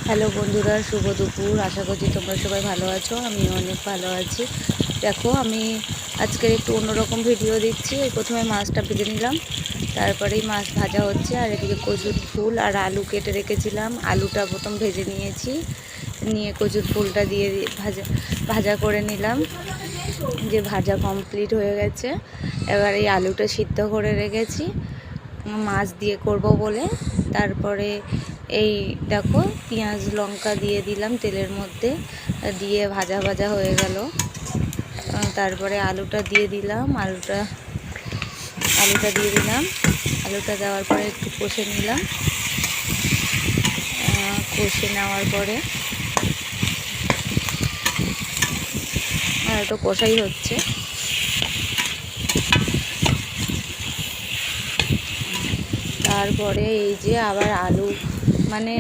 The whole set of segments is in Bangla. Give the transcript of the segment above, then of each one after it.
হ্যালো বন্ধুরা, শুভ দুপুর। আশা করছি তোমরা সবাই ভালো আছো। আমি অনেক ভালো আছি। দেখো, আমি আজকের একটু অন্যরকম ভিডিও দিচ্ছি। প্রথমে মাছটা ভেজে নিলাম, তারপরেই মাছ ভাজা হচ্ছে। আর এদিকে কচুর ফুল আর আলু কেটে রেখেছিলাম, আলুটা প্রথম ভেজে নিয়েছি, নিয়ে কচুর ফুলটা দিয়ে ভাজা ভাজা করে নিলাম। যে ভাজা কমপ্লিট হয়ে গেছে। এবার এই আলুটা সিদ্ধ করে রেখেছি মাছ দিয়ে করব বলে। তারপরে এই দেখো, পেঁয়াজ লঙ্কা দিয়ে দিলাম তেলের মধ্যে, দিয়ে ভাজা ভাজা হয়ে গেল। তারপরে আলুটা দিয়ে দিলাম, আলুটা দিয়ে দিলাম। আলুটা দেওয়ার পরে একটু কষে নিলাম। কষে নেওয়ার পরে আর একটু কষাই হচ্ছে। তারপরে এই যে আবার আলু মানে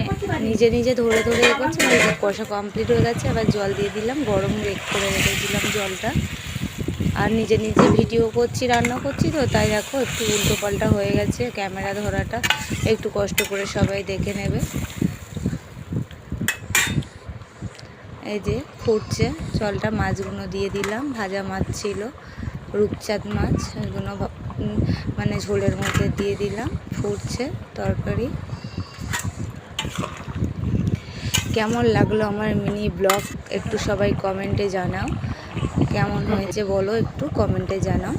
নিজে নিজে ধরে ধরে করছে। কষা কমপ্লিট হয়ে গেছে, আবার জল দিয়ে দিলাম। গরম করে রেখেছিলাম জলটা। আর নিজে নিজে ভিডিও করছি, রান্না করছি, তো তাই দেখো একটু উল্টো পাল্টা হয়ে গেছে। ক্যামেরা ধরাটা একটু কষ্ট করে সবাই দেখে নেবে। এই যে ফুটছে জলটা, মাছগুলো দিয়ে দিলাম। ভাজা মাছ ছিল, রূপচাঁদ মাছ, এগুলো মানে ঝোলের মধ্যে দিয়ে দিলাম। ফুটছে তরকারি। কেমন লাগলো আমার মিনি ব্লগ একটু সবাই কমেন্টে জানাও। কেমন হয়েছে বলো, একটু কমেন্টে জানাও।